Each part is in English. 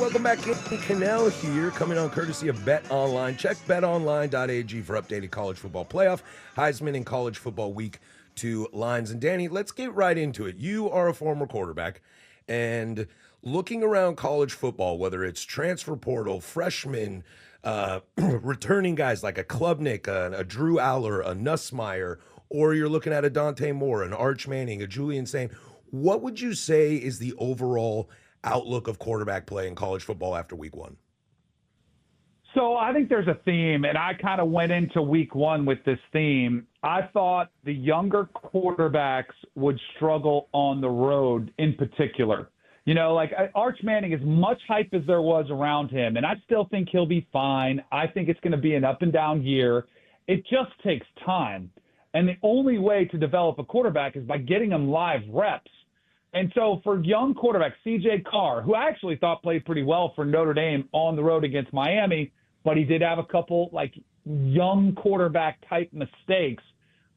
welcome back in. Kanell here, coming on courtesy of Bet Online. Check betonline.ag for updated college football playoff, Heisman, and college football week 2 lines. And Danny, let's get right into it. You are a former quarterback, and looking around college football, whether it's transfer portal, freshmen, returning guys like a Klubnik, a Drew Aller, a Nussmeier, or you're looking at a Dante Moore, an Arch Manning, a Julian Sain, what would you say is the overall outlook of quarterback play in college football after week 1? So I think there's a theme, and I kind of went into week 1 with this theme. I thought the younger quarterbacks would struggle on the road in particular. You know, like Arch Manning, as much hype as there was around him, and I still think he'll be fine. I think it's going to be an up and down year. It just takes time. And the only way to develop a quarterback is by getting them live reps. And so for young quarterbacks, C.J. Carr, who I actually thought played pretty well for Notre Dame on the road against Miami, but he did have a couple like young quarterback type mistakes.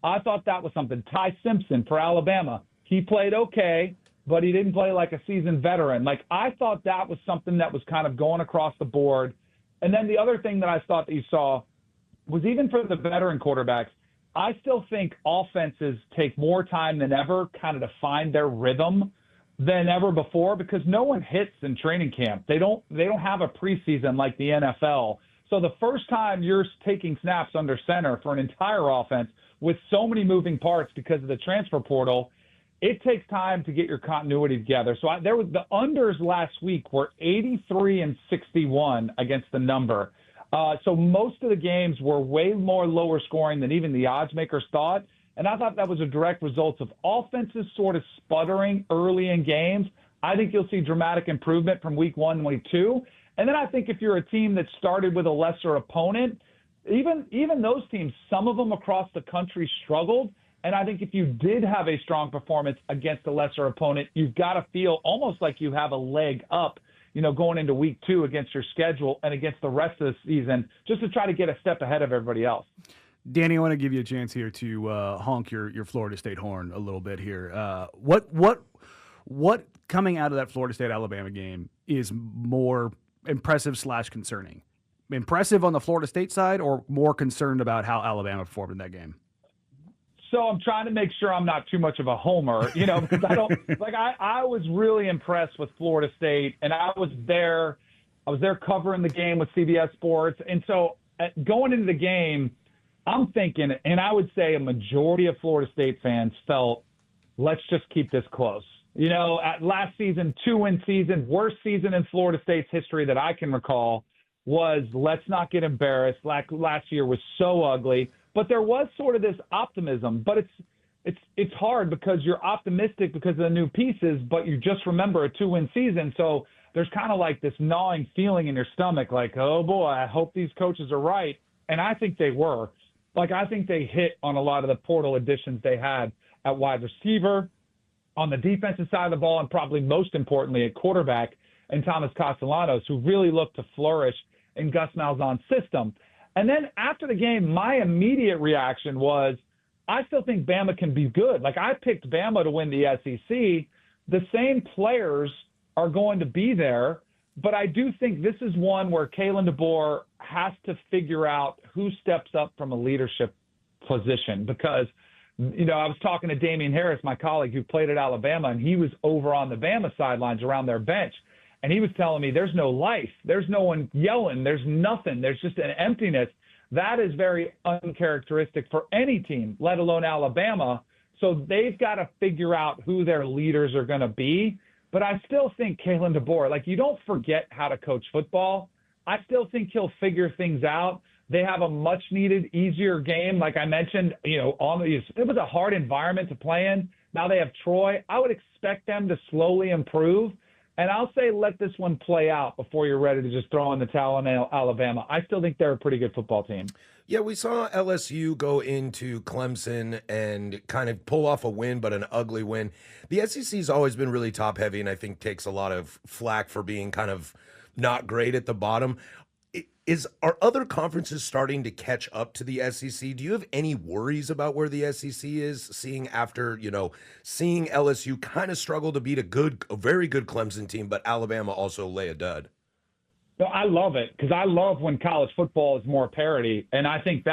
I thought that was something. Ty Simpson for Alabama, he played okay, but he didn't play like a seasoned veteran. Like I thought that was something that was kind of going across the board. And then the other thing that I thought that you saw was even for the veteran quarterbacks, I still think offenses take more time than ever kind of to find their rhythm than ever before because no one hits in training camp. They don't have a preseason like the NFL. So the first time you're taking snaps under center for an entire offense with so many moving parts because of the transfer portal, it takes time to get your continuity together. So there was the unders last week were 83 and 61 against the number. So most of the games were way more lower scoring than even the odds makers thought. And I thought that was a direct result of offenses sort of sputtering early in games. I think you'll see dramatic improvement from week 1 and week 2. And then I think if you're a team that started with a lesser opponent, even those teams, some of them across the country struggled. And I think if you did have a strong performance against a lesser opponent, you've got to feel almost like you have a leg up, you know, going into week 2 against your schedule and against the rest of the season, just to try to get a step ahead of everybody else. Danny, I want to give you a chance here to honk your Florida State horn a little bit here. What coming out of that Florida State-Alabama game is more impressive / concerning? Impressive on the Florida State side or more concerned about how Alabama performed in that game? So I'm trying to make sure I'm not too much of a homer, you know, because I don't like I was really impressed with Florida State, and I was there covering the game with CBS Sports. And so going into the game, I'm thinking, and I would say a majority of Florida State fans felt, let's just keep this close. You know, at last season, 2-win season, worst season in Florida State's history that I can recall was let's not get embarrassed. Last year was so ugly. But there was sort of this optimism, but it's hard because you're optimistic because of the new pieces, but you just remember a 2-win season. So there's kind of like this gnawing feeling in your stomach, like, oh boy, I hope these coaches are right. And I think they were. Like, I think they hit on a lot of the portal additions they had at wide receiver, on the defensive side of the ball, and probably most importantly at quarterback, and Thomas Castellanos, who really looked to flourish in Gus Malzahn's system. And then after the game, my immediate reaction was, I still think Bama can be good. Like, I picked Bama to win the SEC. The same players are going to be there, but I do think this is one where Kalen DeBoer has to figure out who steps up from a leadership position because, you know, I was talking to Damian Harris, my colleague who played at Alabama, and he was over on the Bama sidelines around their bench. And he was telling me there's no life. There's no one yelling. There's nothing. There's just an emptiness. That is very uncharacteristic for any team, let alone Alabama. So they've got to figure out who their leaders are going to be. But I still think Kalen DeBoer, like, you don't forget how to coach football. I still think he'll figure things out. They have a much-needed, easier game. Like I mentioned, you know, it was a hard environment to play in. Now they have Troy. I would expect them to slowly improve. And I'll say let this one play out before you're ready to just throw in the towel on Alabama. I still think they're a pretty good football team. Yeah, we saw LSU go into Clemson and kind of pull off a win, but an ugly win. The SEC's always been really top-heavy and I think takes a lot of flack for being kind of not great at the bottom. Are other conferences starting to catch up to the SEC? Do you have any worries about where the SEC is, seeing LSU kind of struggle to beat a very good Clemson team, but Alabama also lay a dud? No, I love it because I love when college football is more parity. And I think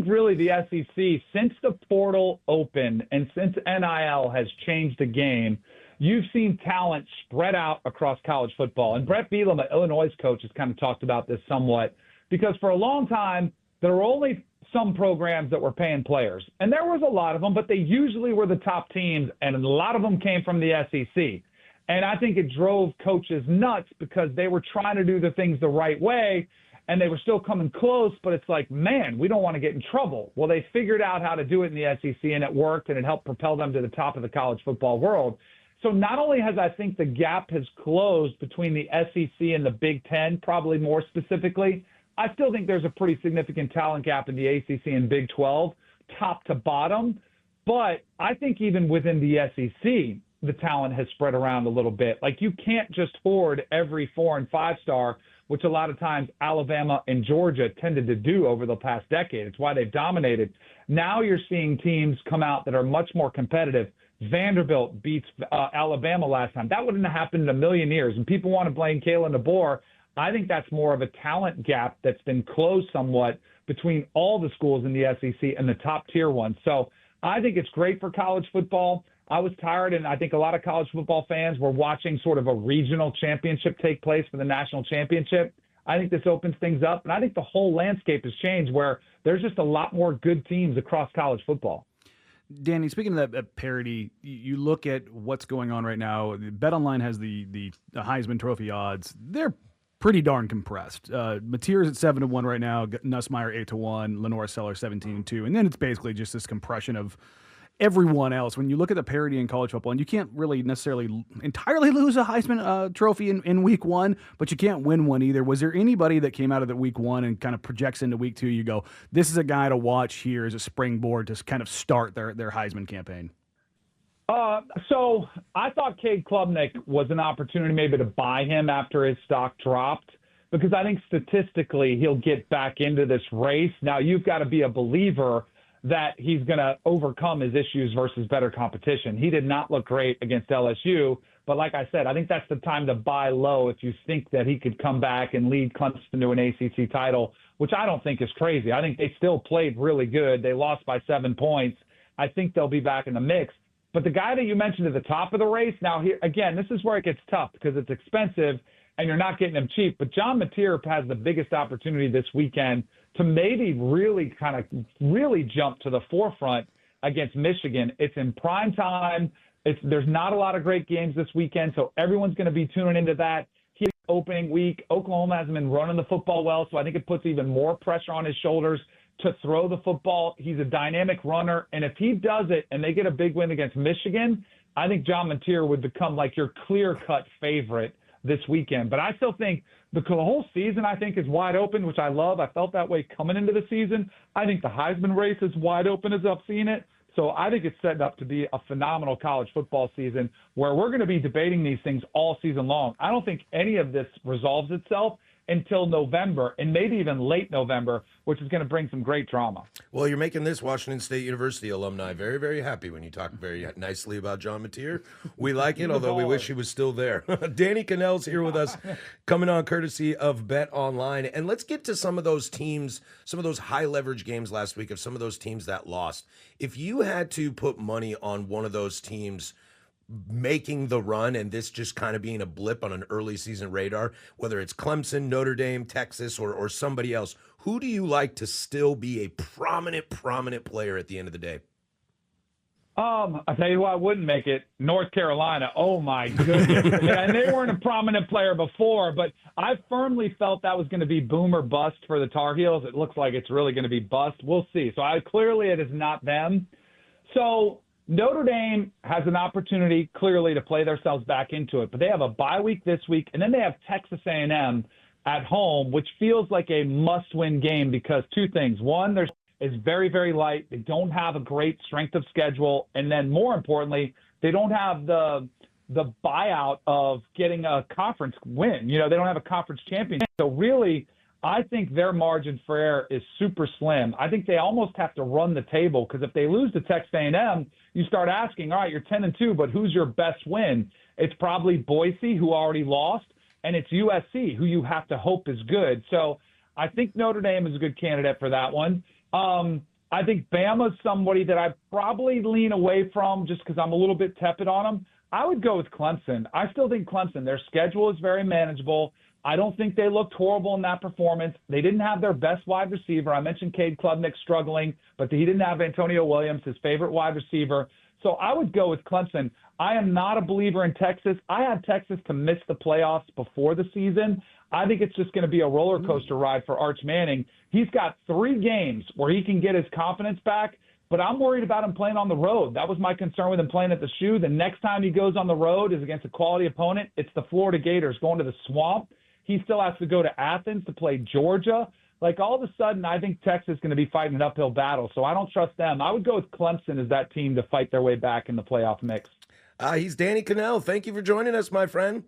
really the SEC, since the portal opened and since NIL has changed the game, you've seen talent spread out across college football. And Brett Bielema, Illinois' coach, has kind of talked about this somewhat because for a long time, there were only some programs that were paying players. And there was a lot of them, but they usually were the top teams, and a lot of them came from the SEC. And I think it drove coaches nuts because they were trying to do the things the right way, and they were still coming close, but it's like, man, we don't want to get in trouble. Well, they figured out how to do it in the SEC, and it worked, and it helped propel them to the top of the college football world. So not only has I think the gap has closed between the SEC and the Big Ten, probably more specifically, I still think there's a pretty significant talent gap in the ACC and Big 12, top to bottom. But I think even within the SEC, the talent has spread around a little bit. Like you can't just hoard every 4- and 5-star, which a lot of times Alabama and Georgia tended to do over the past decade. It's why they've dominated. Now you're seeing teams come out that are much more competitive. Vanderbilt beats Alabama last time. That wouldn't have happened in a million years. And people want to blame Kalen DeBoer. I think that's more of a talent gap that's been closed somewhat between all the schools in the SEC and the top tier ones. So I think it's great for college football. I was tired, and I think a lot of college football fans were watching sort of a regional championship take place for the national championship. I think this opens things up, and I think the whole landscape has changed where there's just a lot more good teams across college football. Danny, speaking of that parity, you look at what's going on right now. BetOnline has the Heisman Trophy odds. They're pretty darn compressed. Mateer's at 7-1 right now. Nussmeier 8-1. Lenore Seller 17-2, and then it's basically just this compression of everyone else. When you look at the parity in college football, and you can't really necessarily entirely lose a Heisman trophy in week one, but you can't win one either. Was there anybody that came out of the week one and kind of projects into week two? You go, this is a guy to watch here as a springboard to kind of start their Heisman campaign. So I thought Cade Klubnik was an opportunity maybe to buy him after his stock dropped, because I think statistically he'll get back into this race. Now you've got to be a believer that he's going to overcome his issues versus better competition. He did not look great against LSU, but like I said, I think that's the time to buy low if you think that he could come back and lead Clemson to an ACC title, which I don't think is crazy. I think they still played really good. They lost by 7 points. I think they'll be back in the mix. But the guy that you mentioned at the top of the race, now here again, this is where it gets tough because it's expensive and you're not getting him cheap. But John Mateer has the biggest opportunity this weekend to maybe really jump to the forefront against Michigan. It's in prime time. There's not a lot of great games this weekend, so everyone's going to be tuning into that. He's opening week. Oklahoma hasn't been running the football well, so I think it puts even more pressure on his shoulders to throw the football. He's a dynamic runner, and if he does it and they get a big win against Michigan, I think John Mateer would become like your clear-cut favorite this weekend. But I still think the whole season, I think, is wide open, which I love. I felt that way coming into the season. I think the Heisman race is wide open as I've seen it. So I think it's setting up to be a phenomenal college football season where we're going to be debating these things all season long. I don't think any of this resolves itself until November, and maybe even late November, which is going to bring some great drama. Well, you're making this Washington State University alumni very, very happy when you talk very nicely about John Mateer. We like it, although we wish he was still there. Danny Kanell's here with us, coming on courtesy of Bet Online. And let's get to some of those teams, some of those high-leverage games last week of some of those teams that lost. If you had to put money on one of those teams making the run and this just kind of being a blip on an early season radar, whether it's Clemson, Notre Dame, Texas, or somebody else, who do you like to still be a prominent player at the end of the day? I'll tell you who I wouldn't make it, North Carolina. Oh, my goodness. And they weren't a prominent player before, but I firmly felt that was going to be boom or bust for the Tar Heels. It looks like it's really going to be bust. We'll see. So clearly it is not them. So Notre Dame has an opportunity, clearly, to play themselves back into it. But they have a bye week this week, and then they have Texas A&M at home, which feels like a must-win game because two things. One, it's very, very light. They don't have a great strength of schedule. And then more importantly, they don't have the buyout of getting a conference win. You know, they don't have a conference championship. So really, I think their margin for error is super slim. I think they almost have to run the table because if they lose to Texas A&M, you start asking, all right, you're 10-2, but who's your best win? It's probably Boise, who already lost. and it's USC, who you have to hope is good. So I think Notre Dame is a good candidate for that one. I think Bama's somebody that I probably lean away from just because I'm a little bit tepid on them. I would go with Clemson. I still think Clemson, their schedule is very manageable. I don't think they looked horrible in that performance. They didn't have their best wide receiver. I mentioned Cade Klubnik struggling, but he didn't have Antonio Williams, his favorite wide receiver. So I would go with Clemson. I am not a believer in Texas. I had Texas to miss the playoffs before the season. I think it's just going to be a roller coaster ride for Arch Manning. He's got 3 games where he can get his confidence back, but I'm worried about him playing on the road. That was my concern with him playing at the Shoe. The next time he goes on the road is against a quality opponent. It's the Florida Gators going to the Swamp. He still has to go to Athens to play Georgia. Like, all of a sudden, I think Texas is going to be fighting an uphill battle, so I don't trust them. I would go with Clemson as that team to fight their way back in the playoff mix. He's Danny Kanell. Thank you for joining us, my friend.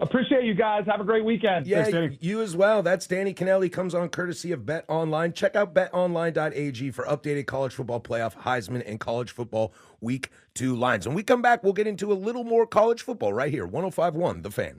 Appreciate you guys. Have a great weekend. Yeah, Thanks, you as well. That's Danny Kanell. He comes on courtesy of Bet Online. Check out betonline.ag for updated college football playoff, Heisman, and college football Week 2 lines. When we come back, we'll get into a little more college football right here, 105.1 The Fan.